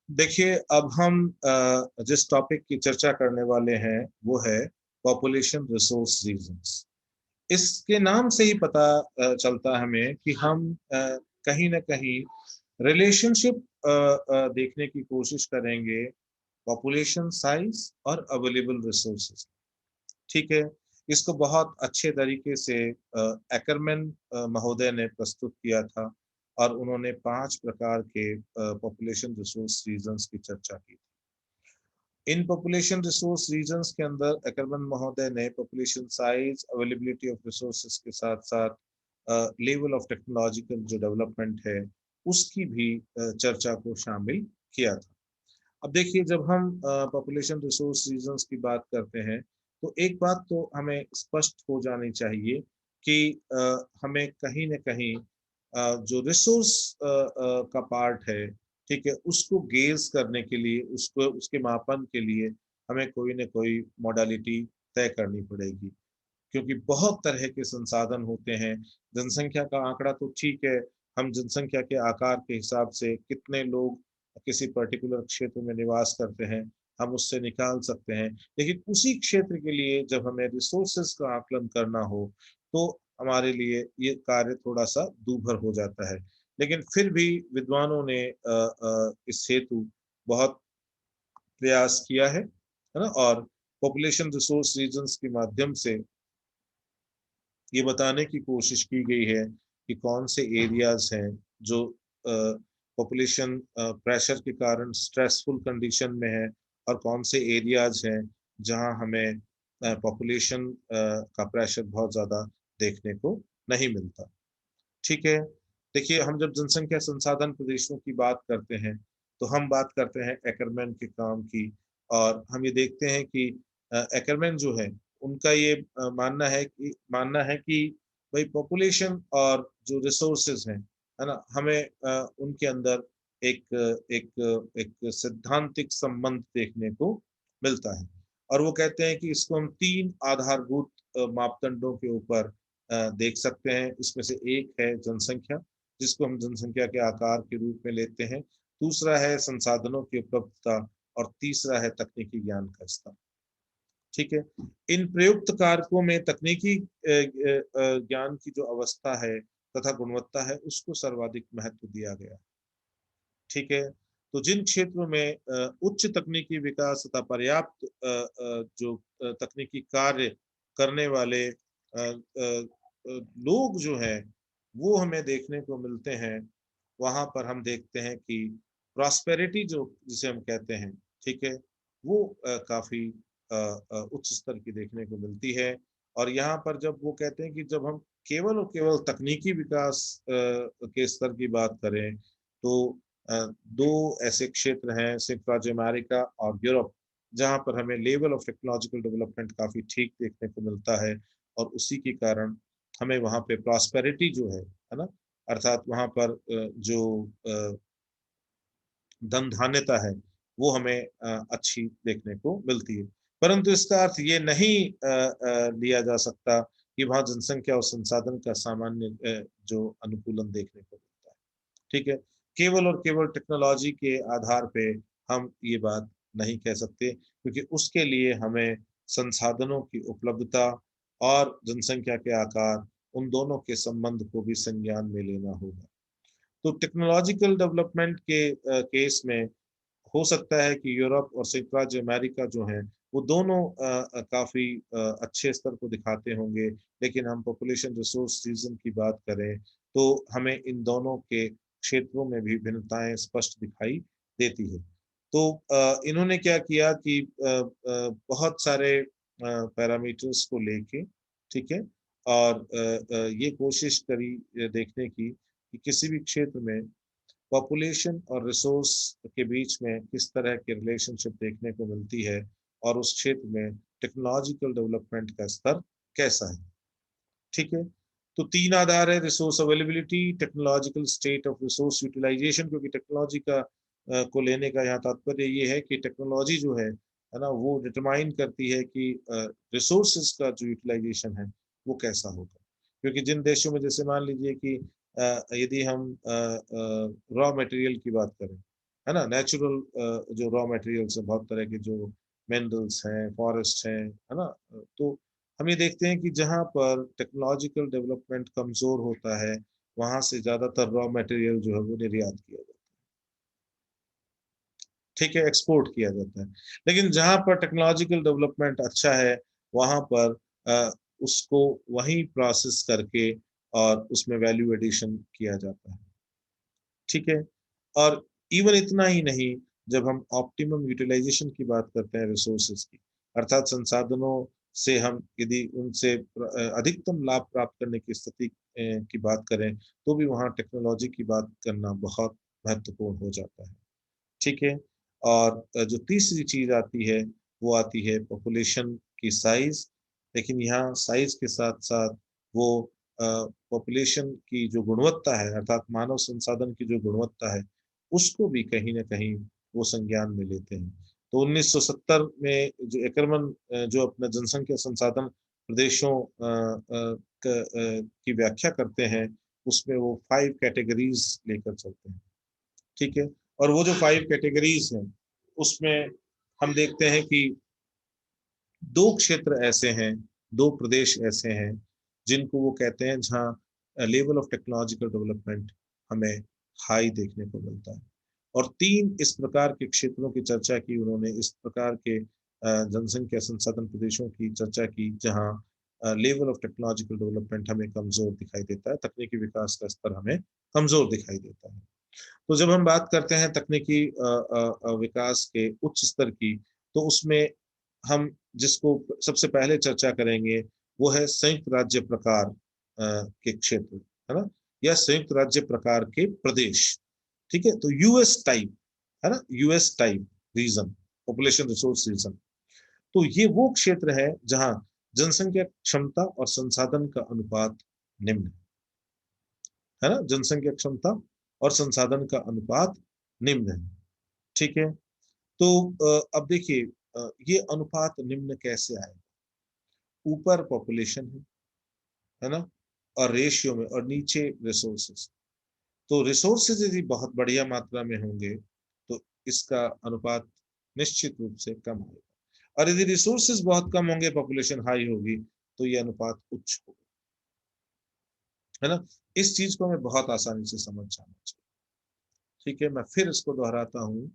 देखिए, अब हम जिस टॉपिक की चर्चा करने वाले हैं वो है पॉपुलेशन रिसोर्स रीजंस। इसके नाम से ही पता चलता है हमें कि हम कहीं ना कहीं रिलेशनशिप देखने की कोशिश करेंगे पॉपुलेशन साइज और अवेलेबल रिसोर्सेज। ठीक है। इसको बहुत अच्छे तरीके से एकरमैन महोदय ने प्रस्तुत किया था और उन्होंने 5 प्रकार के पॉपुलेशन रिसोर्स रीजंस की चर्चा की। इन पॉपुलेशन रिसोर्स रीजंस के अंदर एकरमैन महोदय ने population size, availability of resources के साथ साथ लेवल ऑफ टेक्नोलॉजिकल जो डेवलपमेंट है उसकी भी चर्चा को शामिल किया था। अब देखिए, जब हम पॉपुलेशन रिसोर्स रीजंस की बात करते हैं तो एक बात तो हमें स्पष्ट हो जानी चाहिए कि हमें कहीं न कहीं जो रिसोर्स का पार्ट है, ठीक है, उसको गेज करने के लिए, उसको उसके मापन के लिए हमें कोई न कोई मॉडलिटी तय करनी पड़ेगी। क्योंकि बहुत तरह के संसाधन होते हैं। जनसंख्या का आंकड़ा तो ठीक है, हम जनसंख्या के आकार के हिसाब से कितने लोग किसी पर्टिकुलर क्षेत्र में निवास करते हैं, हम उससे निकाल सकते हैं। लेकिन उसी क्षेत्र के लिए जब हमें रिसोर्सेज का आकलन करना हो, तो हमारे लिए ये कार्य थोड़ा-सा दूभर हो जाता है। लेकिन फिर भी विद्वानों ने इस हेतु बहुत प्रयास किया है ना? और पॉपुलेशन रिसोर्स रीजन्स के माध्यम से ये बताने की कोशिश की गई है कि कौन से एरियाज हैं जो पॉपुलेशन प्रेशर के कारण स्ट्रेसफुल कंडीशन में है और कौन से एरियाज हैं जहां हमें पॉपुलेशन का प्रेशर बहुत ज़्यादा देखने को नहीं मिलता। ठीक है। देखिए, हम जब जनसंख्या संसाधन प्रदेशों की बात करते हैं तो हम बात करते हैं एकरमैन के काम की। और हम ये देखते हैं कि एकरमैन जो है उनका ये मानना है कि भाई पॉपुलेशन और जो रिसोर्सेज हैं, है ना, हमें उनके अंदर एक एक एक सैद्धांतिक संबंध देखने को मिलता है। और वो कहते हैं कि इसको हम 3 आधारभूत मापदंडों के ऊपर देख सकते हैं। इसमें से एक है जनसंख्या, जिसको हम जनसंख्या के आकार के रूप में लेते हैं। दूसरा है संसाधनों की उपलब्धता और तीसरा है तकनीकी ज्ञान का स्तर। ठीक है। इन प्रयुक्त कारकों में तकनीकी ज्ञान की जो अवस्था है तथा गुणवत्ता है उसको सर्वाधिक महत्व दिया गया। ठीक है। तो जिन क्षेत्रों में उच्च तकनीकी विकास तथा पर्याप्त जो तकनीकी कार्य करने वाले लोग जो हैं वो हमें देखने को मिलते हैं, वहां पर हम देखते हैं कि प्रॉस्पेरिटी जो जिसे हम कहते हैं, ठीक है, वो काफी उच्च स्तर की देखने को मिलती है। और यहाँ पर जब वो कहते हैं कि जब हम केवल और केवल तकनीकी विकास के स्तर की बात करें तो दो ऐसे क्षेत्र हैं, संयुक्त राज्य अमेरिका और यूरोप, जहां पर हमें लेवल ऑफ टेक्नोलॉजिकल डेवलपमेंट काफी ठीक देखने को मिलता है। और उसी के कारण हमें वहां पे प्रॉस्पेरिटी जो है ना, अर्थात वहां पर जो धन धान्यता है वो हमें अच्छी देखने को मिलती है। परंतु इसका अर्थ ये नहीं लिया जा सकता कि वहां जनसंख्या और संसाधन का सामान्य जो अनुकूलन देखने को मिलता है। ठीक है। केवल और केवल टेक्नोलॉजी के आधार पे हम ये बात नहीं कह सकते, क्योंकि उसके लिए हमें संसाधनों की उपलब्धता और जनसंख्या के आकार, उन दोनों के संबंध को भी संज्ञान में लेना होगा। तो टेक्नोलॉजिकल डेवलपमेंट के केस में हो सकता है कि यूरोप और संयुक्त राज्य अमेरिका जो हैं वो दोनों काफी अच्छे स्तर को दिखाते होंगे। लेकिन हम पॉपुलेशन रिसोर्स रीजन की बात करें तो हमें इन दोनों के क्षेत्रों में भी भिन्नताएं स्पष्ट दिखाई देती है। तो इन्होंने क्या किया कि बहुत सारे पैरामीटर्स को लेके, ठीक है, और ये कोशिश करी देखने की कि किसी भी क्षेत्र में पॉपुलेशन और रिसोर्स के बीच में किस तरह के रिलेशनशिप देखने को मिलती है और उस क्षेत्र में टेक्नोलॉजिकल डेवलपमेंट का स्तर कैसा है। ठीक है। तो 3 आधार है, resource availability, technological state of resource utilization. क्योंकि टेक्नोलॉजी का को लेने का यहाँ तात्पर्य ये है कि टेक्नोलॉजी जो है ना, वो डिटरमाइन करती है कि रिसोर्सेज का जो यूटिलाइजेशन है वो कैसा होगा। क्योंकि जिन देशों में, जैसे मान लीजिए कि यदि हम रॉ मटेरियल की बात करें, है ना। नेचुरल जो रॉ मटेरियल्स है, बहुत तरह के जो मिनरल्स हैं, फॉरेस्ट हैं, है ना। तो हम ये देखते हैं कि जहाँ पर टेक्नोलॉजिकल डेवलपमेंट कमजोर होता है, वहां से ज्यादातर रॉ मटेरियल जो है वो निर्यात किया जाता है, ठीक है, एक्सपोर्ट किया जाता है। लेकिन जहां पर टेक्नोलॉजिकल डेवलपमेंट अच्छा है, वहां पर उसको वहीं प्रोसेस करके और उसमें वैल्यू एडिशन किया जाता है, ठीक है। और इवन इतना ही नहीं, जब हम ऑप्टिमम यूटिलाइजेशन की बात करते हैं रिसोर्सेज की, अर्थात संसाधनों से हम यदि उनसे अधिकतम लाभ प्राप्त करने की स्थिति की बात करें, तो भी वहाँ टेक्नोलॉजी की बात करना बहुत महत्वपूर्ण हो जाता है, ठीक है। और जो तीसरी चीज आती है, वो आती है पॉपुलेशन की साइज। लेकिन यहाँ साइज के साथ साथ वो पॉपुलेशन की जो गुणवत्ता है, अर्थात मानव संसाधन की जो गुणवत्ता है, उसको भी कहीं ना कहीं वो संज्ञान में लेते हैं। तो 1970 में जो एकरमन जो अपना जनसंख्या संसाधन प्रदेशों की व्याख्या करते हैं, उसमें वो 5 कैटेगरीज लेकर चलते हैं, ठीक है। और वो जो 5 कैटेगरीज हैं, उसमें हम देखते हैं कि दो क्षेत्र ऐसे हैं, दो प्रदेश ऐसे हैं, जिनको वो कहते हैं जहाँ लेवल ऑफ टेक्नोलॉजिकल डेवलपमेंट हमें हाई देखने को मिलता है। और 3 इस प्रकार के क्षेत्रों की चर्चा की उन्होंने, इस प्रकार के जनसंख्या संसाधन प्रदेशों की चर्चा की, जहाँ लेवल ऑफ टेक्नोलॉजिकल डेवलपमेंट हमें कमजोर दिखाई देता है, तकनीकी विकास का स्तर हमें कमजोर दिखाई देता है। तो जब हम बात करते हैं तकनीकी विकास के उच्च स्तर की, तो उसमें हम जिसको सबसे पहले चर्चा करेंगे, वो है संयुक्त राज्य प्रकार के क्षेत्र, है ना, या संयुक्त राज्य प्रकार के प्रदेश, ठीक है। तो यूएस टाइप, है ना, US type region, population resource region. तो ये वो क्षेत्र है जहां जनसंख्या क्षमता और संसाधन का अनुपात निम्न है ना, जनसंख्या क्षमता और संसाधन का अनुपात निम्न है, ठीक है। तो अब देखिए, ये अनुपात निम्न कैसे आएगा? ऊपर पॉपुलेशन है ना, और रेशियो में, और नीचे रिसोर्सेज। तो रिसोर्सेज यदि बहुत बढ़िया मात्रा में होंगे, तो इसका अनुपात निश्चित रूप से कम होगा। और यदि रिसोर्सेज बहुत कम होंगे, पॉपुलेशन हाई होगी, तो ये अनुपात उच्च होगा, है ना। इस चीज को हमें बहुत आसानी से समझ जाना चाहिए, ठीक है। मैं फिर इसको दोहराता हूँ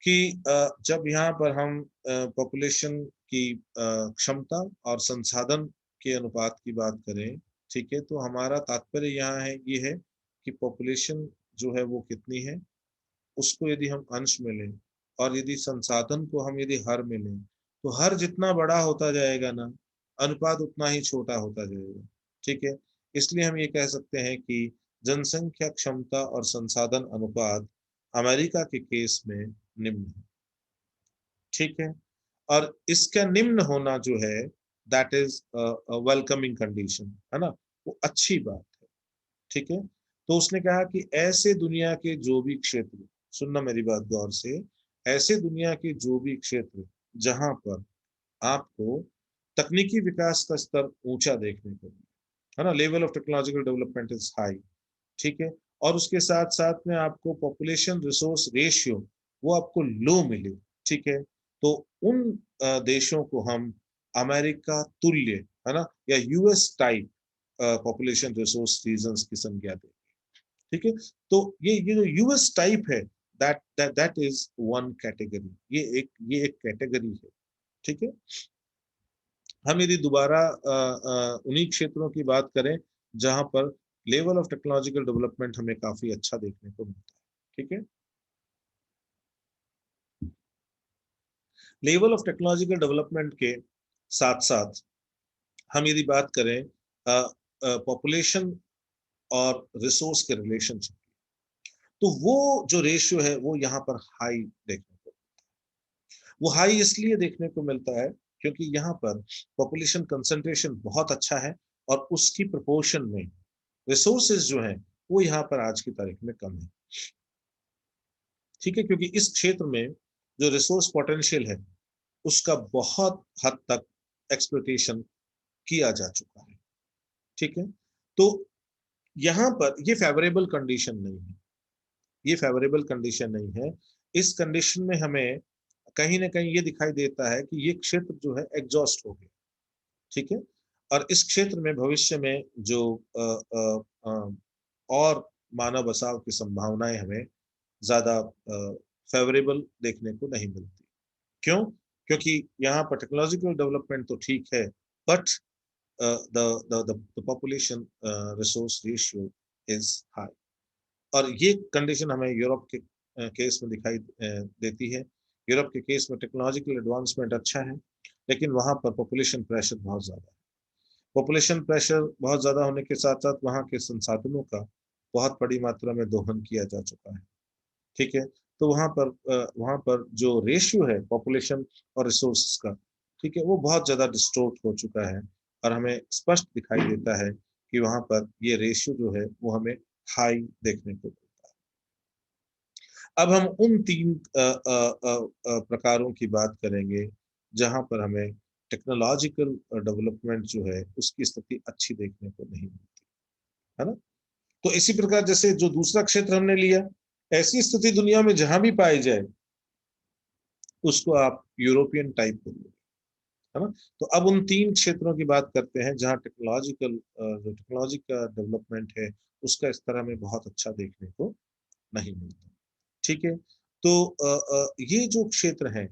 कि जब यहाँ पर हम पॉपुलेशन की क्षमता और संसाधन के अनुपात की बात करें, ठीक है, तो हमारा तात्पर्य यहाँ है, ये है कि पॉपुलेशन जो है वो कितनी है, उसको यदि हम अंश में लें, और यदि संसाधन को हम यदि हर में लें, तो हर जितना बड़ा होता जाएगा ना, अनुपात उतना ही छोटा होता जाएगा, ठीक है। इसलिए हम ये कह सकते हैं कि जनसंख्या क्षमता और संसाधन अनुपात अमेरिका के केस में निम्न है, ठीक है। और इसका निम्न होना जो है, दैट इज वेलकमिंग कंडीशन, है ना, वो अच्छी बात है, ठीक है। तो उसने कहा कि ऐसे दुनिया के जो भी क्षेत्र, सुनना मेरी बात गौर से, ऐसे दुनिया के जो भी क्षेत्र जहां पर आपको तकनीकी विकास का स्तर ऊंचा देखने को मिले, है ना, level of technological development is high, ठीक है, और उसके साथ साथ में आपको पॉपुलेशन रिसोर्स रेशियो वो आपको लो मिले, ठीक है, तो उन देशों को हम अमेरिका तुल्य, है ना, या US type population resource regions की संज्ञा दें, ठीक है। तो ये जो यूएस टाइप है, दैट इज वन कैटेगरी, ये एक कैटेगरी है, ठीक है। हम यदि दोबारा उन्हीं क्षेत्रों की बात करें जहां पर लेवल ऑफ टेक्नोलॉजिकल डेवलपमेंट हमें काफी अच्छा देखने को मिलता है, ठीक है। लेवल ऑफ टेक्नोलॉजिकल डेवलपमेंट के साथ साथ हम यदि बात करें पॉपुलेशन और रिसोर्स के रिलेशनशिप, तो वो जो रेशियो है वो यहाँ पर हाई देखने को, वो हाई इसलिए देखने को मिलता है क्योंकि यहाँ पर पॉपुलेशन कंसंट्रेशन बहुत अच्छा है, और उसकी प्रोपोर्शन में रिसोर्सेज जो है वो यहाँ पर आज की तारीख में कम है, ठीक है। क्योंकि इस क्षेत्र में जो रिसोर्स पोटेंशियल है, उसका बहुत हद तक एक्सप्लोइटेशन किया जा चुका है, ठीक है। तो यहाँ पर ये फेवरेबल कंडीशन नहीं है, ये फेवरेबल कंडीशन नहीं है। इस कंडीशन में हमें कहीं ना कहीं ये दिखाई देता है कि ये क्षेत्र जो है एग्जॉस्ट हो गया, ठीक है। और इस क्षेत्र में भविष्य में जो और मानव बसाव की संभावनाएं हमें ज्यादा फेवरेबल देखने को नहीं मिलती। क्यों? क्योंकि यहाँ पर टेक्नोलॉजिकल डेवलपमेंट तो ठीक है, but the population resource ratio is high. और ये कंडीशन हमें यूरोप के केस में दिखाई देती है। यूरोप के केस में टेक्नोलॉजिकल एडवांसमेंट अच्छा है, लेकिन वहां पर पॉपुलेशन प्रेशर बहुत ज्यादा है। पॉपुलेशन प्रेशर बहुत ज्यादा होने के साथ साथ वहाँ के संसाधनों का बहुत बड़ी मात्रा में दोहन किया जा चुका है, ठीक है। तो वहाँ पर जो रेशियो है पॉपुलेशन और रिसोर्सेज का, ठीक है, वो बहुत ज्यादा डिस्टोर्ट हो चुका है। और हमें स्पष्ट दिखाई देता है कि वहाँ पर ये रेशियो जो है वो हमें हाई देखने को मिलता है। अब हम उन तीन प्रकारों की बात करेंगे जहां पर हमें टेक्नोलॉजिकल डेवलपमेंट जो है उसकी स्थिति अच्छी देखने को नहीं मिलती, है ना। तो इसी प्रकार जैसे जो दूसरा क्षेत्र हमने लिया, ऐसी स्थिति दुनिया में जहां भी पाई जाए उसको आप यूरोपियन टाइप बोलोगे, है ना। तो अब उन तीन क्षेत्रों की बात करते हैं जहां जो टेक्नोलॉजी का डेवलपमेंट है उसका स्तर हमें बहुत अच्छा देखने को नहीं मिलता, ठीक है। तो ये जो क्षेत्र है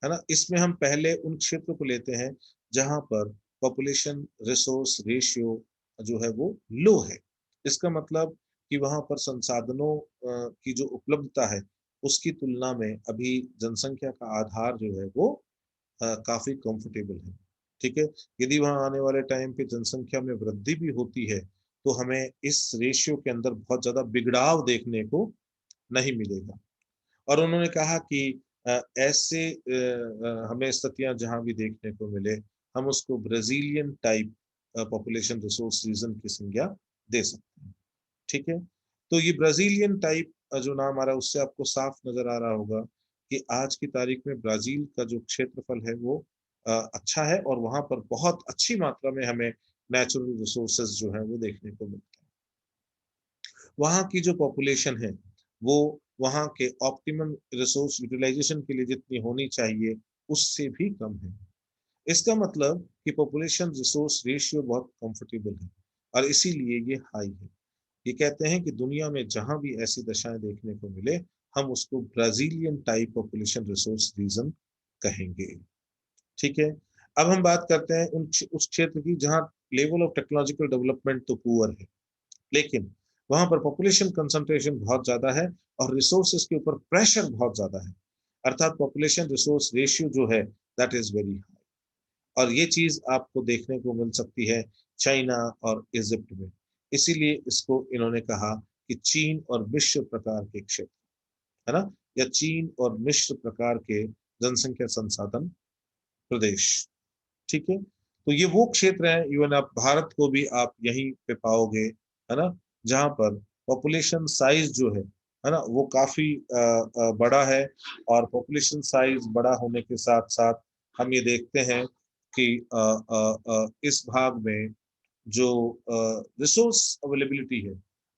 ना, इसमें हम पहले उन क्षेत्रों को लेते हैं जहां पर पॉपुलेशन रिसोर्स रेशियो जो है वो लो है। इसका मतलब कि वहां पर संसाधनों की जो उपलब्धता है उसकी तुलना में अभी जनसंख्या का आधार जो है वो काफी कंफर्टेबल है, ठीक है। यदि वहां आने वाले टाइम पे जनसंख्या में वृद्धि भी होती है तो हमें इस रेशियो के अंदर बहुत ज्यादा बिगड़ाव देखने को नहीं मिलेगा। और उन्होंने कहा कि ऐसे हमें स्थितियां जहां भी देखने को मिले हम उसको Brazilian type population resource region की संज्ञा दे सकते हैं, ठीक है। तो ये ब्राजीलियन टाइप जो नाम आ रहा है उससे आपको साफ नजर आ रहा होगा कि आज की तारीख में ब्राजील का जो क्षेत्रफल है वो अच्छा है और वहां पर बहुत अच्छी मात्रा में हमें नेचुरल रिसोर्सेज जो है वो देखने को मिलता है। वहाँ की जो पॉपुलेशन है वो वहाँ के ऑप्टिमम रिसोर्स यूटिलाइजेशन के लिए जितनी होनी चाहिए उससे भी कम है। इसका मतलब कि पॉपुलेशन रिसोर्स रेशियो बहुत कंफर्टेबल है और इसीलिए ये हाई है। ये कहते हैं कि दुनिया में जहां भी ऐसी दशाएं देखने को मिले हम उसको Brazilian type population resource region कहेंगे, ठीक है। अब हम बात करते हैं उस क्षेत्र की जहां लेवल ऑफ टेक्नोलॉजिकल डेवलपमेंट तो पुअर है, लेकिन वहां पर पॉपुलेशन कंसंट्रेशन बहुत ज्यादा है और रिसोर्सेज के ऊपर प्रेशर बहुत ज्यादा है। अर्थात पॉपुलेशन रिसोर्स रेशियो जो है दैट इज वेरी हाई। और ये चीज आपको देखने को मिल सकती है चाइना और इजिप्ट में। इसीलिए इसको इन्होंने कहा कि चीन और मिश्र प्रकार के क्षेत्र, है ना, या चीन और मिश्र प्रकार के जनसंख्या संसाधन प्रदेश, ठीक है। तो ये वो क्षेत्र है, इवन आप भारत को भी आप यहीं पे पाओगे, है ना, जहां पर पॉपुलेशन साइज जो है ना, वो काफी बड़ा है। और पॉपुलेशन साइज बड़ा होने के साथ साथ हम ये देखते हैं कि इस भाग में जो रिसोर्स अवेलेबिलिटी है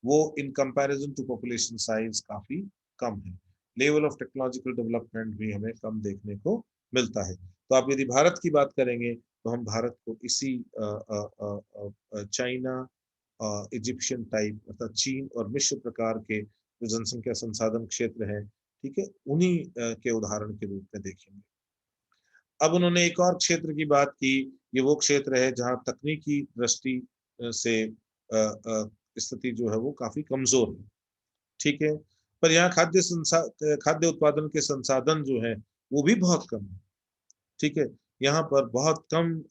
वो in comparison to population size काफी कम है। लेवल ऑफ टेक्नोलॉजिकल डेवलपमेंट भी हमें कम देखने को मिलता है। तो आप यदि भारत की बात करेंगे तो हम भारत को इसी चाइना इजिप्शियन टाइप अर्थात चीन और मिश्र प्रकार के जो जनसंख्या संसाधन क्षेत्र है, ठीक है, उन्हीं के उदाहरण के रूप में देखेंगे। अब उन्होंने एक और क्षेत्र की बात की, ये वो क्षेत्र है जहाँ तकनीकी दृष्टि से स्थिति जो है वो काफी कमजोर है, ठीक है। पर यहाँ खाद्य उत्पादन के संसाधन जो है वो भी बहुत कम है, ठीक है। यहाँ पर बहुत कम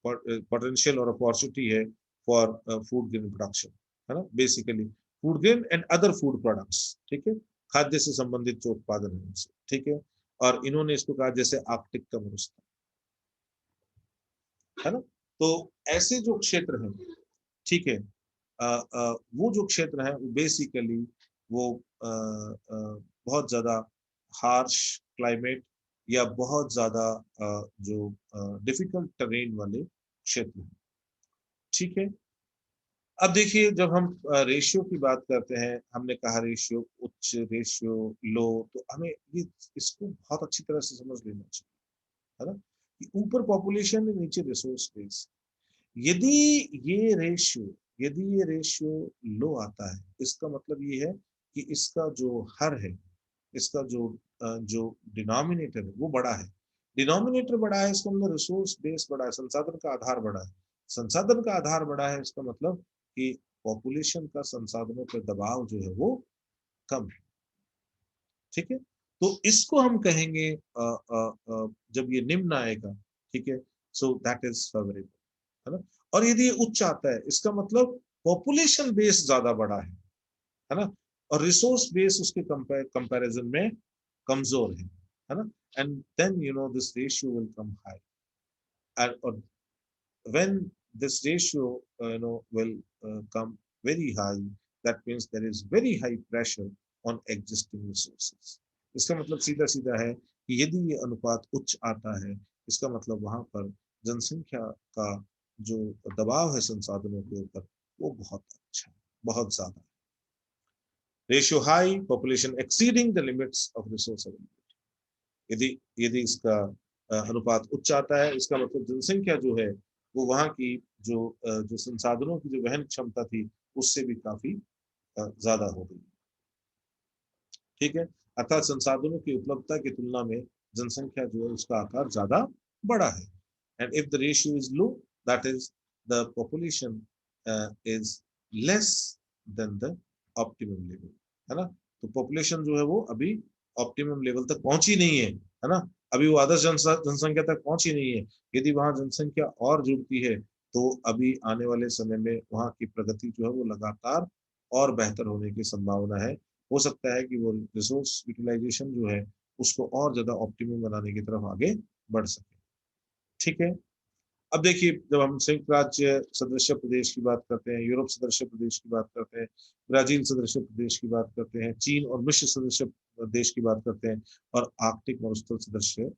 पोटेंशियल और अपॉर्चुनिटी है फॉर फूड ग्रेन प्रोडक्शन, है ना, basically food grain and other food products, ठीक है, खाद्य से संबंधित जो उत्पादन है उनसे, ठीक है। और इन्होंने इसको कहा जैसे आर्कटिक का मरुस्थल, है ना। तो ऐसे जो क्षेत्र हैं, ठीक है, वो जो क्षेत्र है वो बेसिकली वो बहुत ज्यादा हार्श क्लाइमेट या बहुत ज्यादा जो डिफिकल्ट टेरेन वाले क्षेत्र हैं, ठीक है। अब देखिए, जब हम रेशियो की बात करते हैं, हमने कहा रेशियो उच्च, रेशियो लो, तो हमें ये इसको बहुत अच्छी तरह से समझ लेना चाहिए, है ना, कि ऊपर पॉपुलेशन है, नीचे रिसोर्स बेस। यदि ये रेशियो लो आता है, इसका मतलब ये है कि इसका जो हर है, इसका जो डिनोमिनेटर है वो बड़ा है। डिनोमिनेटर बड़ा है, इसका मतलब रिसोर्स बेस बड़ा है, संसाधन का आधार बड़ा है। संसाधन का आधार बड़ा है, इसका मतलब कि पॉपुलेशन का संसाधनों पर दबाव जो है वो कम है। ठीक है, तो इसको हम कहेंगे जब ये निम्न आएगा, ठीक है, सो दैट इज फेवरेबल, है ना। और यदि ये उच्च आता है, इसका मतलब पॉपुलेशन बेस ज्यादा बड़ा है ना, और रिसोर्स बेस उसके कंपैरिजन में कमजोर है ना। And then this ratio will come high, और when this ratio will come very high, that means there is very high pressure on existing resources. इसका मतलब सीधा सीधा है कि यदि ये अनुपात उच्च आता है, इसका मतलब वहां पर जनसंख्या का जो दबाव है संसाधनों के ऊपर, वो बहुत अच्छा है, बहुत ज्यादा है। Ratio high, population exceeding the limits of resource availability. यदि यदि इसका अनुपात उच्च आता है, इसका मतलब जनसंख्या जो है वो वहां की जो संसाधनों की जो वहन क्षमता थी, उससे भी काफी ज्यादा हो गई। ठीक है, अर्थात संसाधनों की उपलब्धता की तुलना में जनसंख्या जो है उसका आकार ज्यादा बड़ा है। And if the ratio is low, that is the population is less than the optimum level, है ना। तो पॉपुलेशन जो है वो अभी ऑप्टिमम लेवल तक पहुंची नहीं है ना, अभी वो आदर्श जनसंख्या तक पहुंची नहीं है। यदि वहां जनसंख्या और जुड़ती है, तो अभी आने वाले समय में वहां की प्रगति जो है वो लगातार और बेहतर होने की संभावना है। हो सकता है कि वो रिसोर्स यूटिलाइजेशन जो है उसको और ज्यादा ऑप्टिमम बनाने की तरफ आगे बढ़ सके। ठीक है, अब देखिए, जब हम संयुक्त राज्य सदस्य प्रदेश की बात करते हैं, यूरोप सदस्य प्रदेश की बात करते हैं, ब्राजील सदस्य प्रदेश की बात करते हैं, चीन और मिश्र सदस्य देश की बात करते हैं, और आर्कटिक मरुस्थल सदस्य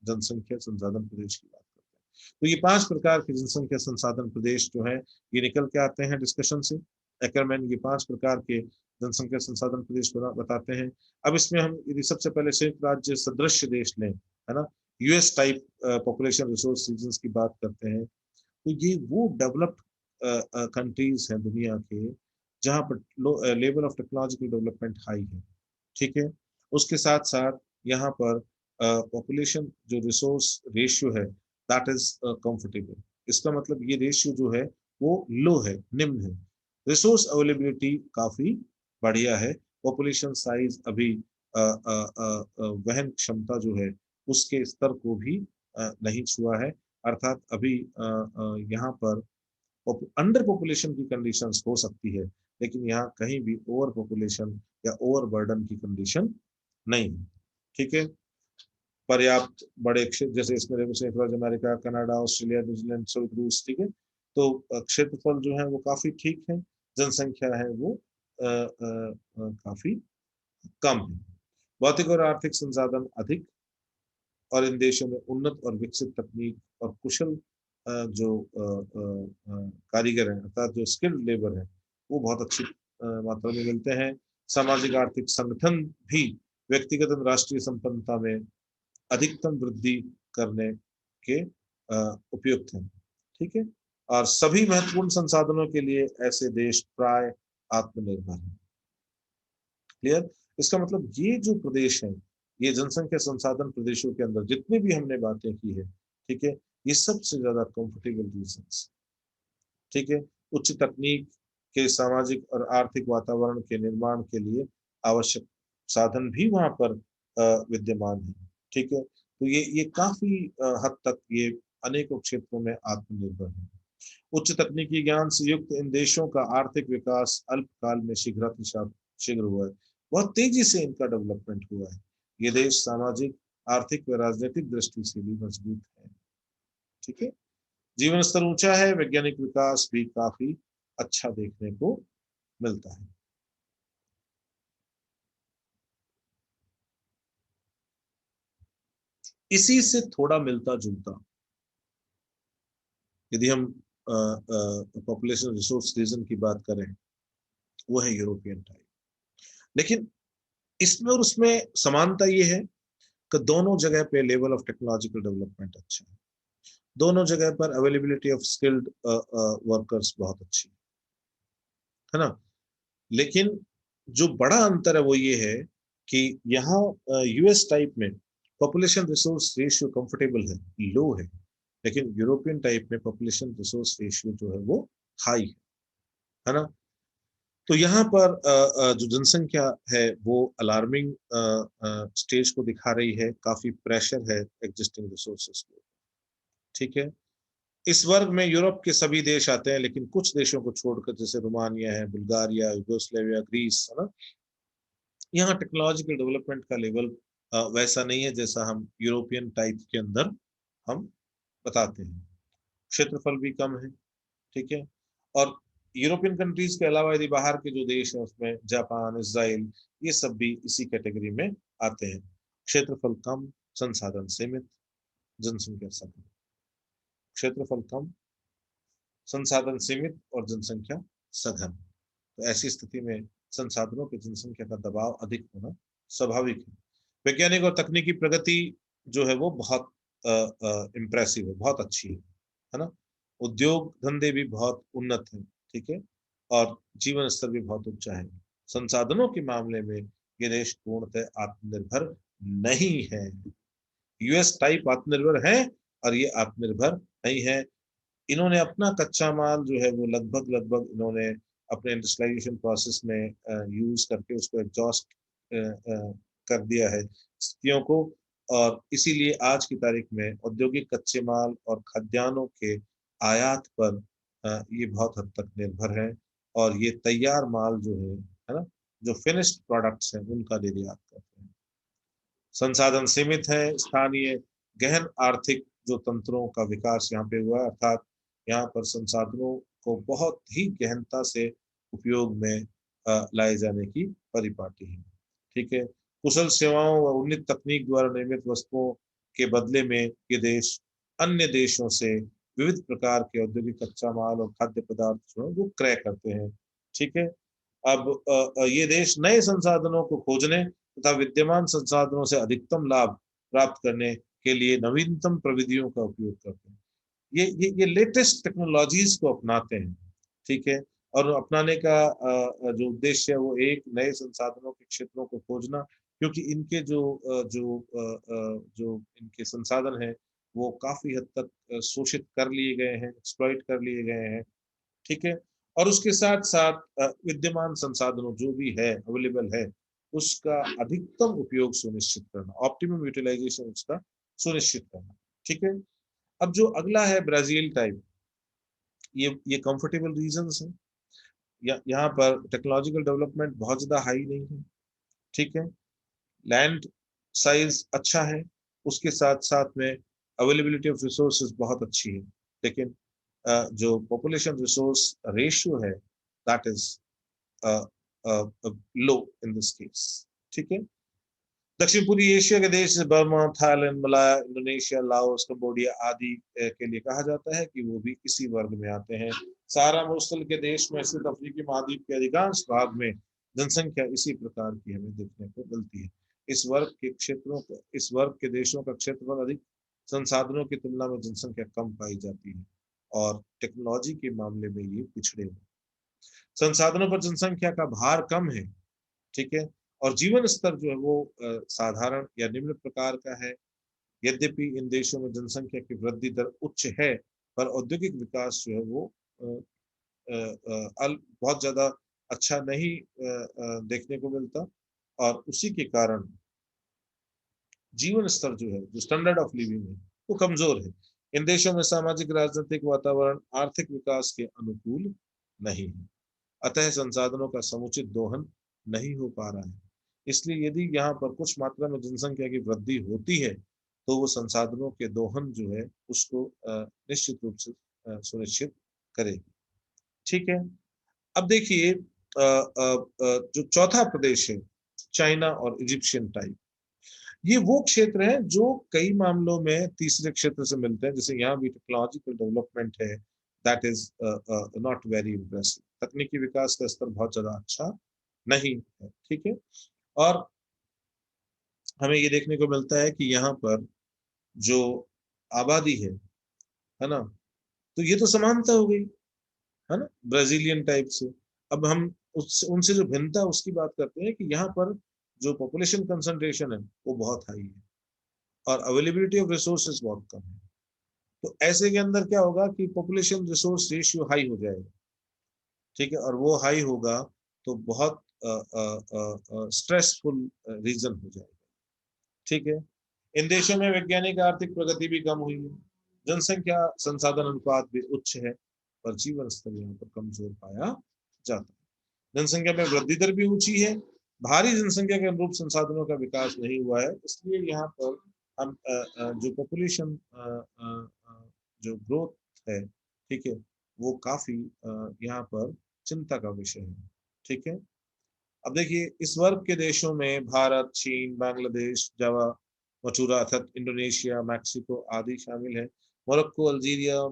जनसंख्या संसाधन प्रदेश की बात करते हैं, तो ये 5 प्रकार के जनसंख्या संसाधन प्रदेश जो है, ये निकल के आते हैं डिस्कशन से। एकरमैन ये 5 प्रकार के जनसंख्या संसाधन प्रदेश बताते हैं। अब इसमें हम यदि सबसे पहले संयुक्त राज्य सदस्य देश लें, है ना, US type population resource regions की बात करते हैं, तो ये वो डेवलप्ड कंट्रीज हैं दुनिया के जहां पर level of technological development high है। ठीक है, उसके साथ साथ यहाँ पर पॉपुलेशन जो रिसोर्स रेशियो है, दैट इज कंफर्टेबल। इसका मतलब ये रेशियो जो है वो लो है, निम्न है। रिसोर्स अवेलेबिलिटी काफी बढ़िया है। पॉपुलेशन साइज अभी वहन क्षमता जो है उसके स्तर को भी नहीं छुआ है, अर्थात अभी यहाँ पर अंडर पॉपुलेशन की कंडीशंस हो सकती है, लेकिन यहाँ कहीं भी ओवर पॉपुलेशन या ओवर बर्डन की कंडीशन नहीं है। ठीक है, पर्याप्त बड़े क्षेत्र, जैसे इसमें संयुक्त राज्य अमेरिका, कनाडा, ऑस्ट्रेलिया, न्यूजीलैंड, संयुक्त रूस, ठीक है, तो क्षेत्रफल जो है वो काफी ठीक है, जनसंख्या है वो काफी कम है। भौतिक और आर्थिक संसाधन अधिक, और इन देशों में उन्नत और विकसित तकनीक और कुशल जो कारीगर हैं, अर्थात जो स्किल्ड लेबर है, वो बहुत अच्छी मात्रा में मिलते हैं। सामाजिक आर्थिक संगठन भी व्यक्तिगत और राष्ट्रीय संपन्नता में अधिकतम वृद्धि करने के उपयुक्त हैं। ठीक है, और सभी महत्वपूर्ण संसाधनों के लिए ऐसे देश प्राय आत्मनिर्भर हैं। क्लियर, इसका मतलब ये जो प्रदेश है, ये जनसंख्या संसाधन प्रदेशों के अंदर जितने भी हमने बातें की है, ठीक है, ये सबसे ज्यादा कंफर्टेबल रीजन। ठीक है, उच्च तकनीक के सामाजिक और आर्थिक वातावरण के निर्माण के लिए आवश्यक साधन भी वहां पर विद्यमान है। ठीक है, तो ये काफी हद तक ये अनेकों क्षेत्रों में आत्मनिर्भर है। उच्च तकनीकी ज्ञान से युक्त इन देशों का आर्थिक विकास अल्पकाल में शीघ्र हुआ है, बहुत तेजी से इनका डेवलपमेंट हुआ है। ये देश सामाजिक, आर्थिक व राजनीतिक दृष्टि से भी मजबूत है। ठीक है, जीवन स्तर ऊंचा है, वैज्ञानिक विकास भी काफी अच्छा देखने को मिलता है। इसी से थोड़ा मिलता जुलता, यदि हम पॉपुलेशन रिसोर्स रीजन की बात करें, वो है यूरोपियन टाइप। लेकिन इसमें और उसमें समानता ये है कि दोनों जगह पे लेवल ऑफ टेक्नोलॉजिकल डेवलपमेंट अच्छा है, दोनों जगह पर अवेलेबिलिटी ऑफ स्किल्ड वर्कर्स बहुत अच्छी है ना। लेकिन जो बड़ा अंतर है वो ये है कि यहाँ यूएस टाइप में पॉपुलेशन रिसोर्स रेशियो कंफर्टेबल है, लो है, लेकिन यूरोपियन टाइप में पॉपुलेशन रिसोर्स रेशियो जो है वो हाई है ना। तो यहाँ पर जो जनसंख्या है वो अलार्मिंग स्टेज को दिखा रही है, काफी प्रेशर है एग्जिस्टिंग रिसोर्सेज को, ठीक है। इस वर्ग में यूरोप के सभी देश आते हैं, लेकिन कुछ देशों को छोड़कर, जैसे रोमानिया है, बुल्गारिया, यूगोस्लाविया, ग्रीस है ना, यहाँ टेक्नोलॉजिकल डेवलपमेंट का लेवल वैसा नहीं है जैसा हम यूरोपियन टाइप के अंदर हम बताते हैं। क्षेत्रफल भी कम है, ठीक है। और यूरोपियन कंट्रीज के अलावा यदि बाहर के जो देश हैं उसमें जापान, इसराइल, ये सब भी इसी कैटेगरी में आते हैं। क्षेत्रफल कम, संसाधन सीमित, जनसंख्या सघन। क्षेत्रफल कम, संसाधन सीमित और जनसंख्या सघन। तो ऐसी स्थिति में संसाधनों की जनसंख्या का दबाव अधिक होना स्वाभाविक है। वैज्ञानिक और तकनीकी प्रगति जो है वो बहुत इम्प्रेसिव है, बहुत अच्छी है ना। उद्योग धंधे भी बहुत उन्नत है, ठीक है, और जीवन स्तर भी बहुत ऊंचा है। संसाधनों के मामले में ये देश पूर्णतः आत्मनिर्भर नहीं है। यूएस टाइप आत्मनिर्भर है और ये आत्मनिर्भर नहीं है। इन्होंने अपना कच्चा माल जो है वो लगभग लगभग इन्होंने अपने इंडस्ट्रियलाइजेशन प्रोसेस में यूज करके उसको एग्जॉस्ट कर दिया है स्थितियों को। और इसीलिए आज की तारीख में औद्योगिक कच्चे माल और खाद्यान्नों के आयात पर ये बहुत हद तक निर्भर है। और ये तैयार माल जो है ना, जो फिनिश्ड प्रोडक्ट्स हैं उनका निर्यात करते हैं। संसाधन सीमित है। स्थानीय गहन आर्थिक जो तंत्रों का विकास यहाँ पे हुआ है, अर्थात यहाँ पर संसाधनों को बहुत ही गहनता से उपयोग में लाए जाने की परिपाटी है, ठीक है। कुशल सेवाओं व उन्नत तकनीक द्वारा निर्मित वस्तुओं के बदले में ये देश अन्य देशों से विविध प्रकार के औद्योगिक कच्चा माल और खाद्य पदार्थ जो है वो क्रय करते हैं, ठीक है। अब ये देश नए संसाधनों को खोजने तथा विद्यमान संसाधनों से अधिकतम लाभ प्राप्त करने के लिए नवीनतम प्रविधियों का उपयोग करते हैं। ये लेटेस्ट टेक्नोलॉजीज को अपनाते हैं, ठीक है। और अपनाने का जो उद्देश्य है वो एक नए संसाधनों के क्षेत्रों को खोजना, क्योंकि इनके जो इनके संसाधन हैं वो काफी हद तक शोषित कर लिए गए हैं, एक्सप्लॉइट कर लिए गए हैं, ठीक है। और उसके साथ साथ विद्यमान संसाधनों जो भी है अवेलेबल है उसका अधिकतम उपयोग सुनिश्चित करना, ऑप्टिमम यूटिलाइजेशन उसका सुनिश्चित करना, ठीक है। अब जो अगला है ब्राजील टाइप, ये कंफर्टेबल रीजंस है। यहाँ पर टेक्नोलॉजिकल डेवलपमेंट बहुत ज्यादा हाई नहीं है, ठीक है। लैंड साइज अच्छा है, उसके साथ साथ में अवेलेबिलिटी ऑफ रिसोर्सेज बहुत अच्छी है, लेकिन जो पॉपुलेशन रिसोर्स रेशियो है that is low in this case, ठीक है। दक्षिण पूर्वी एशिया के देश Burma, Thailand, Malaya, Indonesia, Laos, Cambodia आदि के लिए कहा जाता है कि वो भी इसी वर्ग में आते हैं। सहारा मरुस्थल के देश में स्थित अफ्रीकी महाद्वीप के अधिकांश भाग में जनसंख्या इसी प्रकार की हमें देखने को मिलती है। इस वर्ग के देशों का क्षेत्रफल अधिक, संसाधनों की तुलना में जनसंख्या कम पाई जाती है और टेक्नोलॉजी के मामले में ये पिछड़े हैं। संसाधनों पर जनसंख्या का भार कम है, ठीक है। और जीवन स्तर जो है वो साधारण या निम्न प्रकार का है। यद्यपि इन देशों में जनसंख्या की वृद्धि दर उच्च है, पर औद्योगिक विकास जो है वो बहुत ज्यादा अच्छा नहीं देखने को मिलता। और उसी के कारण जीवन स्तर जो है, जो स्टैंडर्ड ऑफ लिविंग है, वो कमजोर है। इन देशों में सामाजिक राजनीतिक वातावरण आर्थिक विकास के अनुकूल नहीं है, अतः संसाधनों का समुचित दोहन नहीं हो पा रहा है। इसलिए यदि यहाँ पर कुछ मात्रा में जनसंख्या की वृद्धि होती है तो वो संसाधनों के दोहन जो है उसको निश्चित रूप से सुनिश्चित करेगी, ठीक है। अब देखिए जो चौथा प्रदेश है, चाइना और इजिप्शियन टाइप, ये वो क्षेत्र हैं जो कई मामलों में तीसरे क्षेत्र से मिलते हैं। जैसे यहाँ भी टेक्नोलॉजिकल डेवलपमेंट है, that is not very impressive. तकनीकी विकास का स्तर बहुत ज्यादा अच्छा नहीं है, ठीक है। और हमें ये देखने को मिलता है कि यहाँ पर जो आबादी है ना, तो ये तो समानता हो गई, है ना, ब्राजीलियन टाइप से। अब हम उस उनसे जो भिन्नता है उसकी बात करते हैं कि यहाँ पर जो पॉपुलेशन कंसंट्रेशन है वो बहुत हाई है और अवेलेबिलिटी ऑफ रिसोर्सेज बहुत कम है। तो ऐसे के अंदर क्या होगा कि पॉपुलेशन रिसोर्स रेशियो हाई हो जाएगा, ठीक है, और वो हाई होगा तो बहुत स्ट्रेसफुल रीजन हो जाएगा, ठीक है। इन देशों में वैज्ञानिक आर्थिक प्रगति भी कम हुई है, जनसंख्या संसाधन अनुपात भी उच्च है, पर जीवन स्तर यहाँ पर कमजोर पाया जाता है। जनसंख्या में वृद्धि दर भी ऊंची है, भारी जनसंख्या के अनुरूप संसाधनों का विकास नहीं हुआ है, इसलिए यहाँ पर हम जो पॉपुलेशन जो ग्रोथ है, ठीक है, वो काफी यहाँ पर चिंता का विषय है, ठीक है। अब देखिए इस वर्ग के देशों में भारत, चीन, बांग्लादेश, जावा, मचूरा अर्थात इंडोनेशिया, मैक्सिको आदि शामिल है। Morocco, Algeria,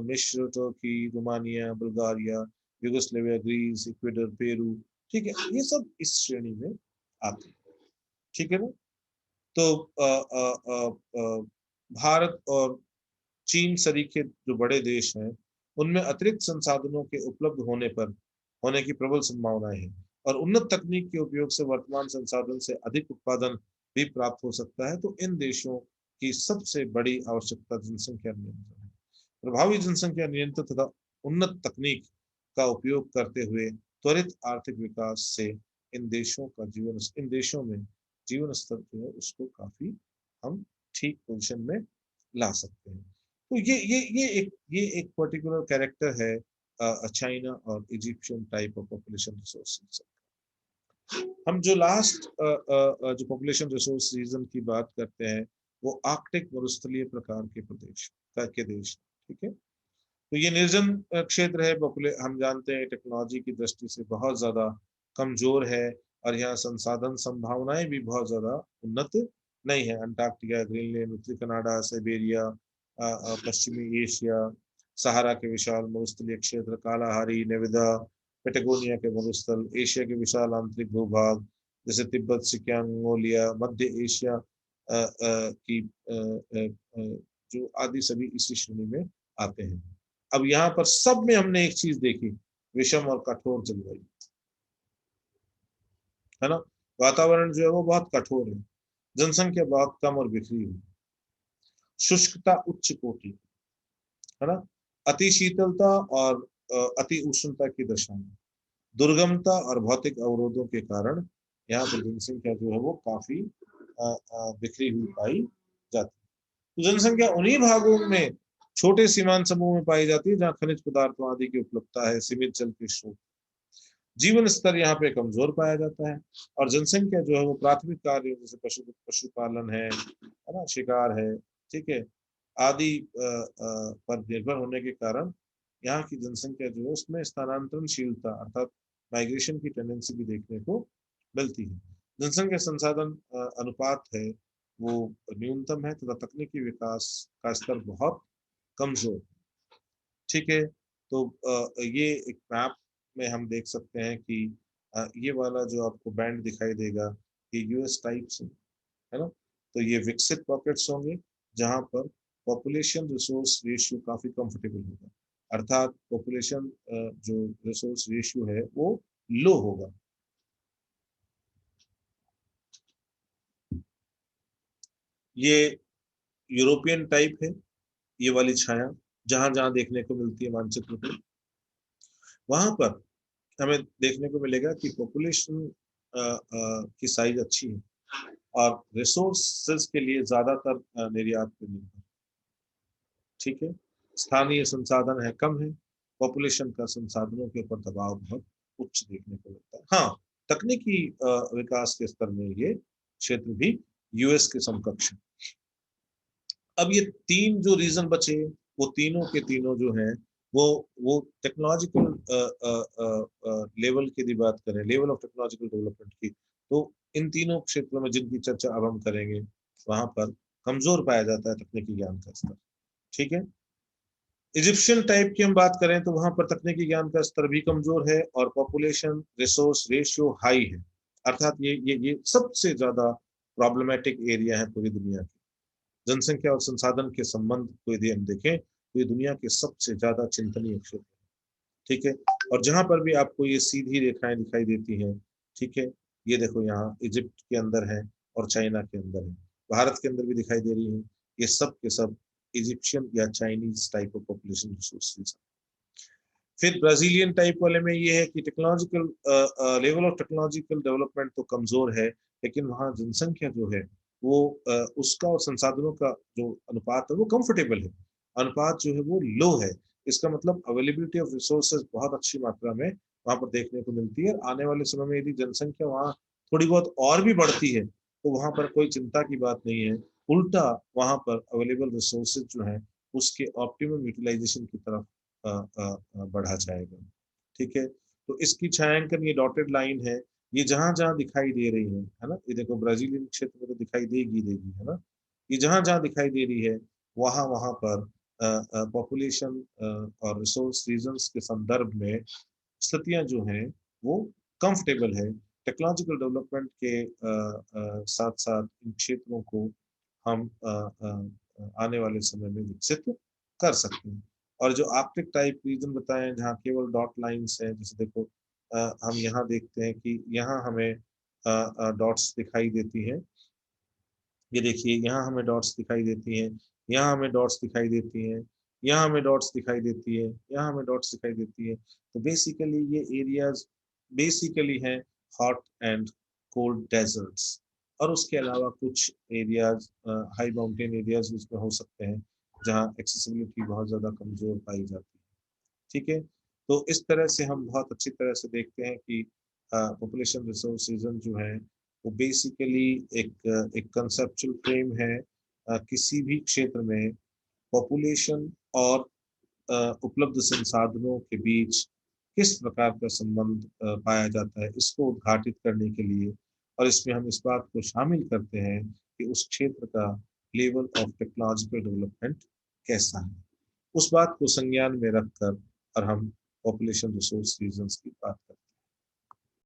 Misr, Turkey, Romania, Bulgaria, Yugoslavia, Greece, Ecuador, Peru, ठीक है, ये सब इस श्रेणी में आते हैं, ठीक है ना। तो भारत और चीन सरीखे जो बड़े देश हैं, उनमें अतिरिक्त संसाधनों के उपलब्ध होने की प्रबल संभावनाएं हैं और उन्नत तकनीक के उपयोग से वर्तमान संसाधन से अधिक उत्पादन भी प्राप्त हो सकता है। तो इन देशों की सबसे बड़ी आवश्यकता जनसंख्या नियंत्रण है। प्रभावी जनसंख्या नियंत्रण तथा उन्नत तकनीक का उपयोग करते हुए त्वरित आर्थिक विकास से इन देशों में जीवन स्तर जो है उसको काफी हम ठीक पोजिशन में ला सकते हैं। तो ये एक पर्टिकुलर कैरेक्टर है चाइना और Egyptian type of population resource. हम जो लास्ट जो पॉपुलेशन रिसोर्स रीजन की बात करते हैं वो आर्कटिक मरुस्थलीय प्रकार के प्रदेश के देश, ठीक है। तो ये निर्जन क्षेत्र है, हम जानते हैं टेक्नोलॉजी की दृष्टि से बहुत ज्यादा कमजोर है और यहाँ संसाधन संभावनाएं भी बहुत ज्यादा उन्नत नहीं है। अंटार्कटिका, ग्रीनलैंड, उत्तरी कनाडा, साइबेरिया, पश्चिमी एशिया, सहारा के विशाल मरुस्थलीय क्षेत्र, कालाहारी, नेविदा, पेटागोनिया के मरुस्थल, एशिया के विशाल आंतरिक भूभाग जैसे तिब्बत, सिक्किम, मंगोलिया, मध्य एशिया की जो आदि सभी इसी श्रेणी में आते हैं। अब यहाँ पर सब में हमने एक चीज देखी, विषम और कठोर जलवायु, है ना। वातावरण जो है वो बहुत कठोर है, जनसंख्या बहुत कम और बिखरी हुई, शुष्कता उच्च कोटि, है ना, अति शीतलता और अति उष्णता की दशाएं, दुर्गमता और भौतिक अवरोधों के कारण यहाँ पर जनसंख्या जो है वो काफी बिखरी हुई पाई जाती है। तो जनसंख्या उन्हीं भागों में छोटे सीमांत समूह में पाई जाती है जहाँ खनिज पदार्थों आदि की उपलब्धता है, सीमित जल के स्रोत, जीवन स्तर यहाँ पे कमजोर पाया जाता है और जनसंख्या जो है वो प्राथमिक कार्य जैसे पशुपालन है ना, शिकार है, ठीक है, आदि पर निर्भर होने के कारण यहाँ की जनसंख्या जो है उसमें स्थानांतरणशीलता अर्थात माइग्रेशन की टेंडेंसी भी देखने को मिलती है। जनसंख्या संसाधन अनुपात है वो न्यूनतम है तथा तकनीकी विकास का स्तर बहुत कमजोर, ठीक है। तो ये एक मैप में हम देख सकते हैं कि ये वाला जो आपको बैंड दिखाई देगा ये यूएस टाइप्स है ना। तो ये विकसित पॉकेट्स होंगे जहां पर पॉपुलेशन रिसोर्स रेशियो काफी कंफर्टेबल होगा, अर्थात पॉपुलेशन जो रिसोर्स रेशियो है वो लो होगा। ये यूरोपियन टाइप है, ये वाली छाया जहां जहां देखने को मिलती है मानचित्र पे, वहां पर हमें देखने को मिलेगा कि पॉपुलेशन की साइज अच्छी है और रिसोर्सेज के लिए ज्यादातर निर्यात पर निर्भर, ठीक है। स्थानीय संसाधन है कम है, पॉपुलेशन का संसाधनों के ऊपर दबाव बहुत उच्च देखने को मिलता है। हाँ, तकनीकी विकास के स्तर में ये क्षेत्र भी यूएस के समकक्ष है। अब ये तीन जो रीजन बचे वो तीनों के तीनों जो हैं वो टेक्नोलॉजिकल लेवल की यदि बात करें, लेवल ऑफ टेक्नोलॉजिकल डेवलपमेंट की, तो इन तीनों क्षेत्रों में जिनकी चर्चा अब हम करेंगे वहां पर कमजोर पाया जाता है तकनीकी ज्ञान का स्तर, ठीक है। इजिप्शियन टाइप की हम बात करें तो वहां पर तकनीकी ज्ञान का स्तर भी कमजोर है और पॉपुलेशन रिसोर्स रेशियो हाई है, अर्थात ये सबसे ज्यादा प्रॉब्लमेटिक एरिया है पूरी दुनिया की। जनसंख्या और संसाधन के संबंध को यदि हम देखें तो ये दुनिया के सबसे ज्यादा चिंतनीय क्षेत्र है। ठीक है, और जहां पर भी आपको ये सीधी रेखाएं दिखाई देती हैं, ठीक है, ये देखो यहाँ इजिप्ट के अंदर है और चाइना के अंदर है, भारत के अंदर भी दिखाई दे रही है, ये सब के सब इजिप्शियन या Chinese type of population resources. फिर ब्राजीलियन टाइप वाले में ये है कि technological level of technological development तो कमजोर है, लेकिन वहाँ जनसंख्या जो है वो उसका और संसाधनों का जो अनुपात है वो कंफर्टेबल है, अनुपात जो है वो लो है। इसका मतलब अवेलेबिलिटी ऑफ रिसोर्सेज बहुत अच्छी मात्रा में वहां पर देखने को मिलती है। आने वाले समय में यदि जनसंख्या वहाँ थोड़ी बहुत और भी बढ़ती है तो वहां पर कोई चिंता की बात नहीं है, उल्टा वहां पर अवेलेबल रिसोर्सेज जो है उसके ऑप्टिमम यूटिलाइजेशन की तरफ बढ़ा जाएगा। ठीक है, तो इसकी छायांकन ये डॉटेड लाइन है, ये जहां जहां दिखाई दे रही है ना, ये देखो ब्राजीलियन क्षेत्र में तो दिखाई देगी देगी, है ना, ये जहां जहां दिखाई दे रही है वहां वहां पर पॉपुलेशन और रिसोर्स रीजन्स के संदर्भ में स्थितियां जो हैं वो कंफर्टेबल है। टेक्नोलॉजिकल डेवलपमेंट के साथ साथ इन क्षेत्रों को हम आने वाले समय में विकसित कर सकते हैं। और जो आर्कटिक टाइप रीजन बताएं जहाँ केवल डॉट लाइंस है, जैसे देखो हम यहाँ देखते हैं कि यहाँ हमें डॉट्स दिखाई देती हैं, ये देखिए यहाँ हमें डॉट्स दिखाई देती हैं, यहाँ हमें डॉट्स दिखाई देती हैं, यहाँ हमें डॉट्स दिखाई देती है, यहाँ हमें डॉट्स दिखाई देती है। तो बेसिकली ये एरियाज बेसिकली हैं हॉट एंड कोल्ड डेजर्ट्स, और उसके अलावा कुछ एरियाज हाई माउंटेन एरियाज उसमें हो सकते हैं जहाँ एक्सेसिबिलिटी बहुत ज़्यादा कमज़ोर पाई जाती है। ठीक है, तो इस तरह से हम बहुत अच्छी तरह से देखते हैं कि पॉपुलेशन रिसोर्स रीजन जो है वो बेसिकली एक कंसेप्चुअल फ्रेम है किसी भी क्षेत्र में पॉपुलेशन और उपलब्ध संसाधनों के बीच किस प्रकार का संबंध पाया जाता है, इसको उद्घाटित करने के लिए। और इसमें हम इस बात को शामिल करते हैं कि उस क्षेत्र का लेवल ऑफ टेक्नोलॉजिकल डेवलपमेंट कैसा है, उस बात को संज्ञान में रखकर और हम पॉपुलेशन रिसोर्स रीजन्स की बात